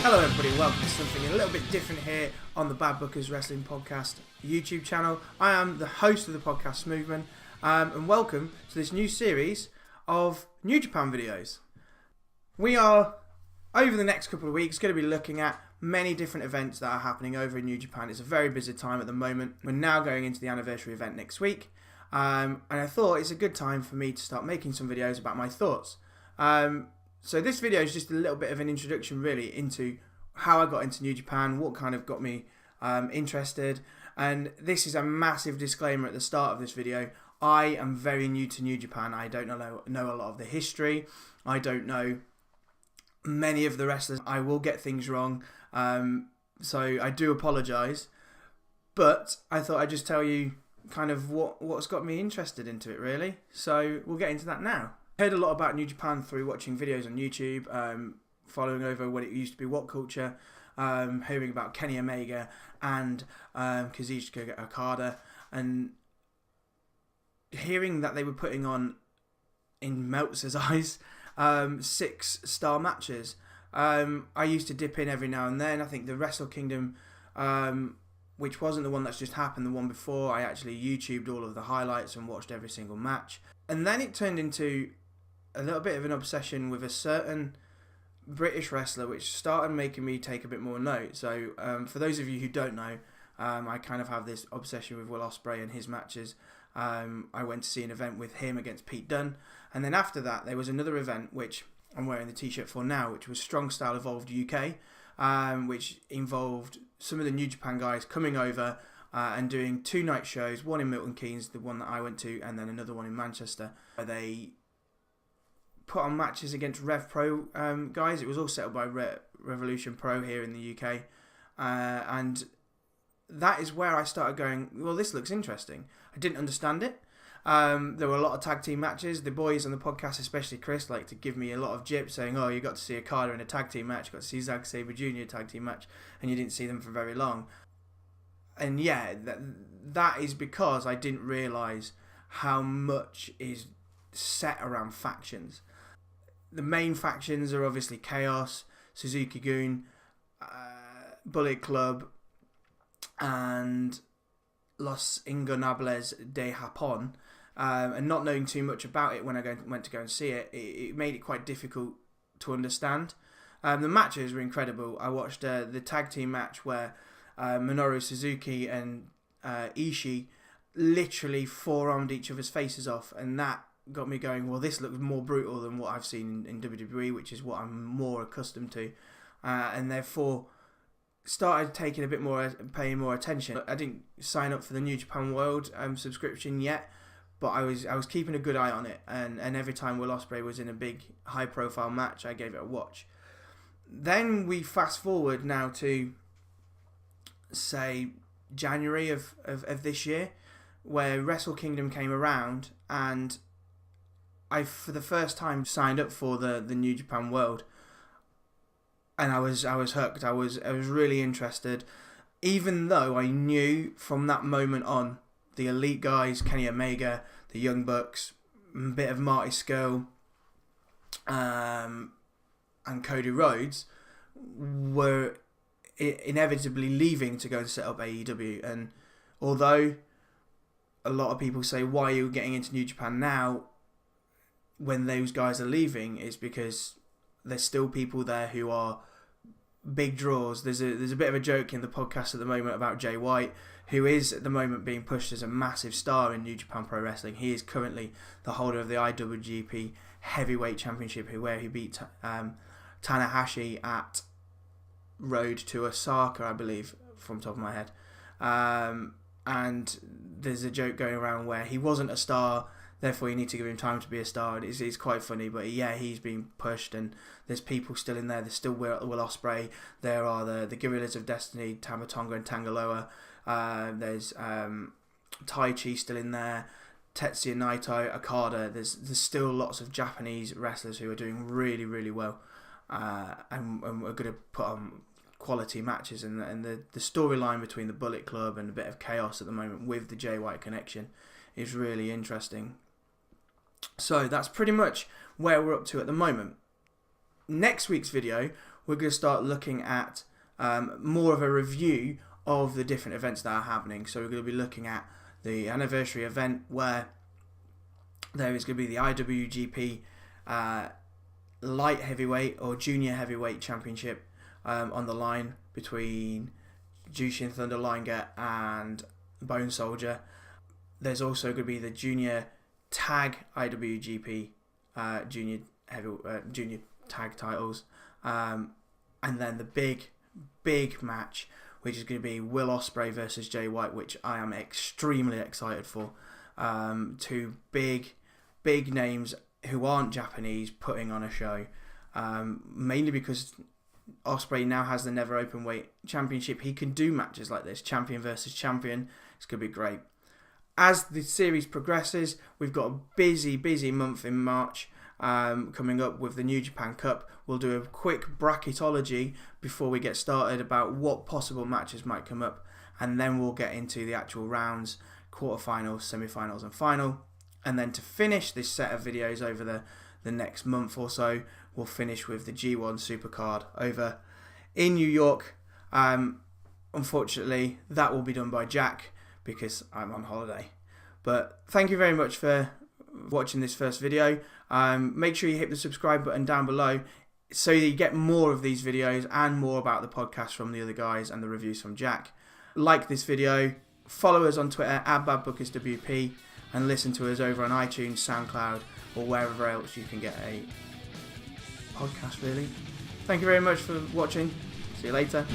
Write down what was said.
Hello everybody, welcome to something a little bit different here on the Bad Bookers Wrestling Podcast YouTube channel. I am the host of the podcast, Smoothman, and welcome to this new series of New Japan videos. We are, over the next couple of weeks, going to be looking at many different events that are happening over in New Japan. It's a very busy time at the moment. We're now going into the anniversary event next week, and I thought it's a good time for me to start making some videos about my thoughts. So this video is just a little bit of an introduction really into how I got into New Japan, what kind of got me interested, and this is a massive disclaimer at the start of this video. I am very new to New Japan. I don't know a lot of the history. I don't know many of the wrestlers. I will get things wrong, so I do apologise, but I thought I'd just tell you kind of what's got me interested into it really. So we'll get into that now. I heard a lot about New Japan through watching videos on YouTube, following over when it used to be What Culture, hearing about Kenny Omega and Kazuchika Okada, and hearing that they were putting on, in Meltzer's eyes, 6-star matches. I used to dip in every now and then. I think the Wrestle Kingdom, which wasn't the one that's just happened, the one before, I actually YouTubed all of the highlights and watched every single match. And then it turned into a little bit of an obsession with a certain British wrestler, which started making me take a bit more note. So for those of you who don't know, I kind of have this obsession with Will Ospreay and his matches. I went to see an event with him against Pete Dunne, and then after that there was another event which I'm wearing the t-shirt for now, which was Strong Style Evolved UK, which involved some of the New Japan guys coming over and doing 2 night shows, one in Milton Keynes, the one that I went to, and then another one in Manchester, where they put on matches against Rev Pro guys. It was all set up by Revolution Pro here in the UK, and that is where I started going, well, this looks interesting. I didn't understand it. There were a lot of tag team matches. The boys on the podcast, especially Chris, like to give me a lot of jip, saying, oh, you got to see Okada in a tag team match, you got to see Zack Sabre Jr. tag team match, and you didn't see them for very long. And yeah, that is because I didn't realise how much is set around factions. The main factions are obviously Chaos, Suzuki-gun, Bullet Club, and Los Ingobernables de Japón. And not knowing too much about it when I went to go and see it, it made it quite difficult to understand. The matches were incredible. I watched the tag team match where Minoru Suzuki and Ishii literally forearmed each other's faces off, and that got me going, well, this looks more brutal than what I've seen in WWE, which is what I'm more accustomed to, and therefore started taking a bit more, paying more attention. I didn't sign up for the New Japan World subscription yet, but I was keeping a good eye on it, and every time Will Ospreay was in a big high profile match, I gave it a watch. Then we fast forward now to, say, January of this year, where Wrestle Kingdom came around, and I, for the first time, signed up for the New Japan World, and I was hooked. I was really interested, even though I knew from that moment on the elite guys, Kenny Omega, the Young Bucks, a bit of Marty Scurll, and Cody Rhodes were inevitably leaving to go and set up AEW. And although a lot of people say, why are you getting into New Japan now when those guys are leaving, is because there's still people there who are big draws. There's a bit of a joke in the podcast at the moment about Jay White, who is at the moment being pushed as a massive star in New Japan Pro Wrestling. He is currently the holder of the IWGP Heavyweight Championship, where he beat Tanahashi at Road to Osaka, I believe, from the top of my head. And there's a joke going around where he wasn't a star, therefore you need to give him time to be a star. It's quite funny, but yeah, he's been pushed, and there's people still in there. There's still Will Ospreay. There are the Guerrillas of Destiny, Tama Tonga and Tangaloa. There's Taichi still in there, Tetsuya Naito, Okada. There's still lots of Japanese wrestlers who are doing really, really well, and are going to put on quality matches. And the storyline between the Bullet Club and a bit of chaos at the moment with the Jay White connection is really interesting. So that's pretty much where we're up to at the moment. Next week's video, we're going to start looking at more of a review of the different events that are happening. So we're going to be looking at the anniversary event where there is going to be the IWGP light heavyweight or junior heavyweight championship on the line between Jushin Thunder Liger and Bone Soldier. There's also going to be the junior tag IWGP junior tag titles, and then the big match, which is going to be Will Ospreay versus Jay White, which I am extremely excited for. Two big names who aren't Japanese putting on a show, mainly because Ospreay now has the Never Openweight Championship. He can do matches like this, champion versus champion. It's going to be great. As the series progresses, we've got a busy month in March coming up with the New Japan Cup. We'll do a quick bracketology before we get started about what possible matches might come up, and then we'll get into the actual rounds, quarterfinals, semi-finals and final. And then to finish this set of videos over the next month or so, we'll finish with the G1 Supercard over in New York. Unfortunately, that will be done by Jack because I'm on holiday. But thank you very much for watching this first video. Make sure you hit the subscribe button down below so that you get more of these videos and more about the podcast from the other guys and the reviews from Jack. Like this video, follow us on Twitter @BadBookersWP, and listen to us over on iTunes, SoundCloud, or wherever else you can get a podcast, really. Thank you very much for watching. See you later.